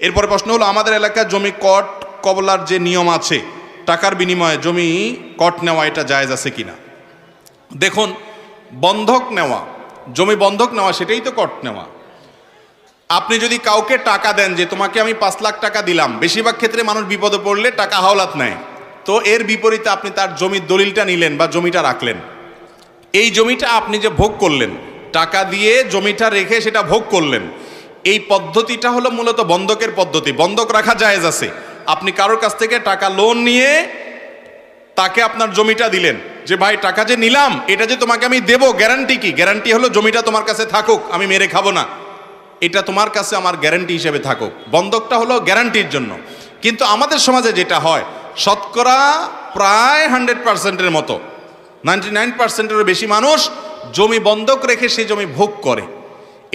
এরপরে প্রশ্ন হলো, আমাদের এলাকায় জমি কট কবলার যে নিয়ম আছে, টাকার বিনিময়ে জমি কট নেওয়া এটা জায়েজ আছে কিনা? দেখুন, বন্ধক নেওয়া, জমি বন্ধক নেওয়া সেটাই তো কট নেওয়া। আপনি যদি কাউকে টাকা দেন যে তোমাকে আমি 5 লাখ টাকা দিলাম, বেশিরভাগ ক্ষেত্রে মানুষ বিপদে পড়লে টাকা হাওলাত নেয়, তো এর বিপরীতে আপনি তার জমির দলিলটা নিলেন বা জমিটা রাখলেন। এই জমিটা আপনি যে ভোগ করলেন, টাকা দিয়ে জমিটা রেখে সেটা ভোগ করলেন, এই পদ্ধতিটা হলো মূলত বন্ধকের পদ্ধতি। বন্ধক রাখা জায়েজ আছে। আপনি কারোর কাছ থেকে টাকা লোন নিয়ে তাকে আপনার জমিটা দিলেন, যে ভাই টাকা যে নিলাম এটা যে তোমাকে আমি দেবো, গ্যারান্টি কি? গ্যারান্টি হলো জমিটা তোমার কাছে থাকুক, আমি মেরে খাবো না, এটা তোমার কাছে আমার গ্যারান্টি হিসেবে থাকুক। বন্ধকটা হলো গ্যারান্টির জন্য। কিন্তু আমাদের সমাজে যেটা হয়, শতকরা প্রায় 100%-এর মতো, 99%-এরও বেশি মানুষ জমি বন্ধক রেখে সেই জমি ভোগ করে।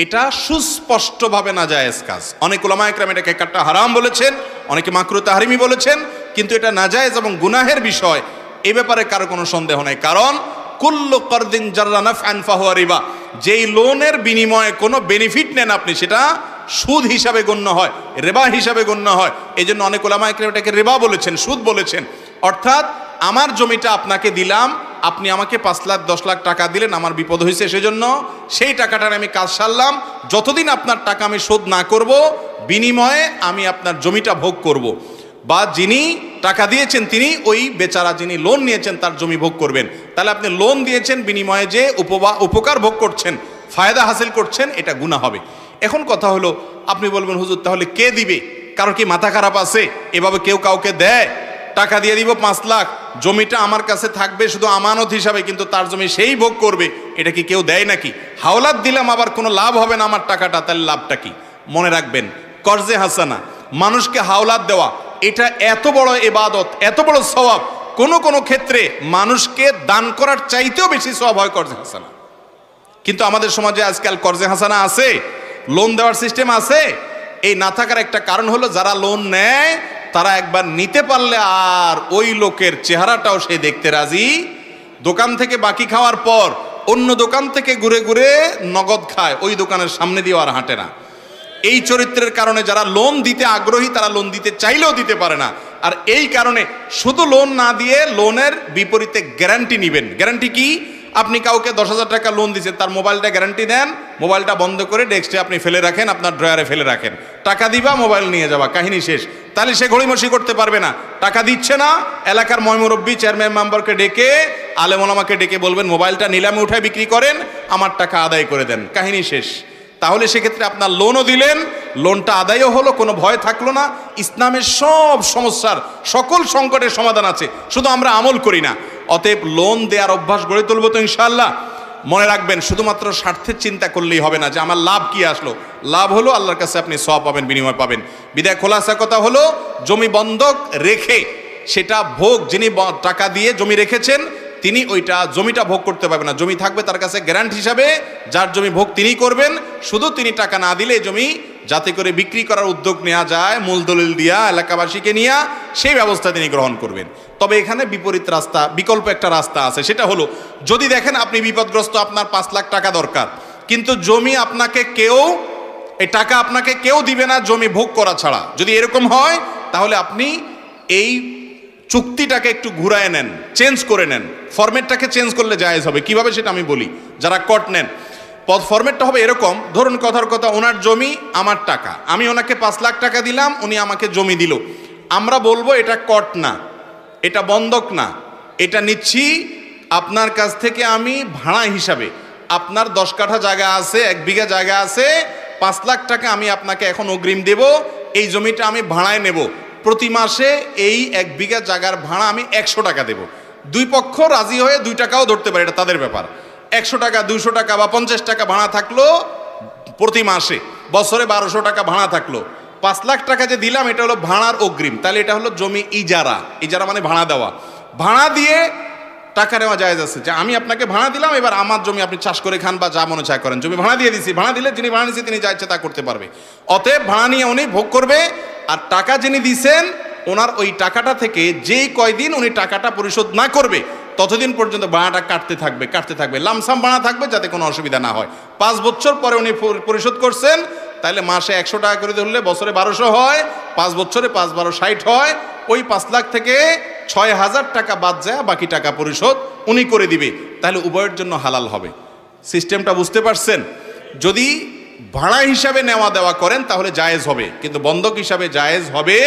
এটা সুস্পষ্টভাবে নাজায়েজ কাজ। অনেক উলামা ইকরাম এটাকে একটা হারাম বলেছেন, অনেকে মাকরুহ তাহরিমি বলেছেন, কিন্তু এটা নাজায়েজ এবং গুনাহের বিষয়, এ ব্যাপারে কারো কোনো সন্দেহ নেই। কারণ কুল্লু কারদিন জাররা নাফআন ফাহুয়া রিবা, যেই লোনের বিনিময়ে কোনো বেনিফিট নেন আপনি, সেটা সুদ হিসাবে গণ্য হয়, রিবা হিসাবে গণ্য হয়। এই জন্য অনেক উলামা ইকরাম এটাকে রিবা বলেছেন, সুদ বলেছেন। অর্থাৎ আমার জমিটা আপনাকে দিলাম, আপনি আমাকে 5 লাখ 10 লাখ টাকা দিলেন, আমার বিপদ হয়েছে, সেজন্য সেই টাকাটার আমি কাজ সারলাম, যতদিন আপনার টাকা আমি শোধ না করব, বিনিময়ে আমি আপনার জমিটা ভোগ করব। বা যিনি টাকা দিয়েছেন তিনি ওই বেচারা যিনি লোন নিয়েছেন তার জমি ভোগ করবেন। তাহলে আপনি লোন দিয়েছেন, বিনিময়ে যে উপকার ভোগ করছেন, ফায়দা হাসিল করছেন, এটা গুনাহ হবে। এখন কথা হলো, আপনি বলবেন হুজুর তাহলে কে দিবে? কারো কি মাথা খারাপ আছে? এভাবে কেউ কাউকে দেয়? টাকা দিয়ে দিব 5 লাখ, জমিটা আমার কাছে থাকবে শুধু আমানত হিসাবে, কিন্তু তার জমি সেই ভোগ করবে, এটা কি কেউ দেয় নাকি? হাওলাত দিলাম, আবার কোনো লাভ হবে না আমার টাকাটা, তাহলে লাভটা কি? মনে রাখবেন, কর্জে হাসানা, মানুষকে হাওলাত দেওয়া, এটা এত বড় ইবাদত, এত বড় সওয়াব, কোনো ক্ষেত্রে মানুষকে দান করার চাইতেও বেশি সওয়াব হয় কর্জে হাসানা। কিন্তু আমাদের সমাজে আজকাল কর্জে হাসানা আছে, লোন দেওয়ার সিস্টেম আছে। এই না থাকার একটা কারণ হলো, যারা লোন নেয় তারা একবার নিতে পারলে আর ওই লোকের চেহারাটাও সে দেখতে রাজি। দোকান থেকে বাকি খাওয়ার পর অন্য দোকান থেকে ঘুরে ঘুরে নগদ খায়, ওই দোকানের সামনে দিয়ে আর হাঁটে না। এই চরিত্রের কারণে যারা লোন দিতে আগ্রহী, তারা লোন দিতে চাইলেও দিতে পারে না। আর এই কারণে শুধু লোন না দিয়ে লোনের বিপরীতে গ্যারান্টি নেবেন। গ্যারান্টি কি? আপনি কাউকে 10,000 টাকা লোন দিচ্ছেন, তার মোবাইলটা গ্যারান্টি দেন, মোবাইলটা বন্ধ করে ডেস্কে আপনি ফেলে রাখেন, আপনার ড্রয়ারে ফেলে রাখেন, টাকা দিবা মোবাইল নিয়ে যাবা, কাহিনী শেষ। তাহলে সে ঘড়িমসি করতে পারবে না, টাকা দিচ্ছে না, এলাকার ময়মুরব্বী চেয়ারম্যান মেম্বারকে ডেকে, আলেম ওলামাকে ডেকে বলবেন মোবাইলটা নিলামে উঠায় বিক্রি করেন, আমার টাকা আদায় করে দেন, কাহিনী শেষ। তাহলে সেক্ষেত্রে আপনার লোনও দিলেন, লোনটা আদায়ও হলো, কোনো ভয় থাকলো না। ইসলামের সব সমস্যার, সকল সংকটের সমাধান আছে, শুধু আমরা আমল করি না। অতএব লোন দেওয়ার অভ্যাস গড়ে তুলবো তো ইনশাআল্লাহ। মনে রাখবেন, শুধুমাত্র স্বার্থের চিন্তা করলেই হবে না যে আমার লাভ কি আসলো। লাভ হলো আল্লাহর কাছে আপনি সওয়াব পাবেন, বিনিময় পাবেন। বিদায় খোলাসা কথা হলো, জমি বন্ধক রেখে সেটা ভোগ, যিনি টাকা দিয়ে জমি রেখেছেন তিনি ওইটা জমিটা ভোগ করতে পারবেন না। জমি থাকবে তার কাছে গ্যারান্টি হিসাবে, যার জমি ভোগ তিনি করবেন। শুধু তিনি টাকা না দিলে জমি যাতে করে বিক্রি করার উদ্যোগ নেওয়া যায়, মূল দলিল দিয়া, এলাকাবাসীকে নিয়ে, সেই ব্যবস্থা তিনি গ্রহণ করবেন। তবে এখানে বিপরীত রাস্তা, বিকল্প একটা রাস্তা আছে। সেটা হলো, যদি দেখেন আপনি বিপদগ্রস্ত, আপনার 5 লাখ টাকা দরকার, কিন্তু জমি আপনাকে কেউ, এই টাকা আপনাকে কেউ দিবে না জমি ভোগ করা ছাড়া, যদি এরকম হয়, তাহলে আপনি এই চুক্তিটাকে একটু ঘুরায় নেন, চেঞ্জ করে নেন, ফরম্যাটটাকে চেঞ্জ করলে জায়েজ হবে। কিভাবে সেটা আমি বলি। যারা কট নেন, ফরম্যাটটা হবে এরকম, ধরুন কথার কথা, ওনার জমি আমার টাকা, আমি ওনাকে 5 লাখ টাকা দিলাম, উনি আমাকে জমি দিল। আমরা বলবো এটা কট না, এটা বন্ধক না, এটা নিচ্ছি আপনার কাছ থেকে আমি ভাড়া হিসাবে। আপনার 10 কাঠা জায়গা আছে, 1 বিঘা জায়গা আছে, 5 লাখ টাকা আমি আপনাকে এখন অগ্রিম দেব, এই জমিটা আমি ভাড়ায় নেব, প্রতি মাসে এই 1 বিঘা জায়গার ভাড়া আমি 100 টাকা দেব। দুই পক্ষ রাজি হয়ে 2 টাকাও ধরতে পারে, এটা তাদের ব্যাপার। 100 টাকা, 200 টাকা বা 50 টাকা ভাড়া থাকলো প্রতি মাসে, বছরে 1200 টাকা ভাড়া থাকলো। 5 লাখ টাকা যে দিলাম, এটা হলো ভাড়ার অগ্রিম। তাহলে এটা হলো জমি ইজারা। ইজারা মানে ভাড়া দেওয়া। ভাড়া দিয়ে টাকা নেওয়া জায়েজ আছে, যে আমি আপনাকে ভাড়া দিলাম, এবার আমার জমি আপনি চাষ করে খান বা যা মনে চায় করেন, জমি ভাড়া দিয়ে দিছি। ভাড়া দিলে যিনি ভাড়া নিচ্ছে তিনি যা ইচ্ছে তা করতে পারবে। অতএব ভাড়া নিয়ে উনি ভোগ করবে, আর টাকা যিনি দিছেন ওনার ওই টাকাটা থেকে যেই কয়দিন উনি টাকাটা পরিশোধ না করবে, ততদিন পর্যন্ত ভাড়াটা কাটতে থাকবে লামসাম ভাড়া থাকবে, যাতে কোনো অসুবিধা না হয়। 5 বছর পরে উনি পরিশোধ করছেন, তাহলে মাসে 100 টাকা করে ধরলে বছরে 1200 হয়, 5 বছরে 5 12 60 হয়। ওই 5 লাখ থেকে 6000 টাকা বাদ যায়, বাকি টাকা পরিশোধ উনি করে দিবে। তাহলে উভয়ের জন্য হালাল হবে। সিস্টেমটা বুঝতে পারছেন? যদি ভাড়া হিসাবে নেওয়া দেওয়া করেন তাহলে জায়েজ হবে, কিন্তু বন্ধক হিসাবে জায়েজ হবে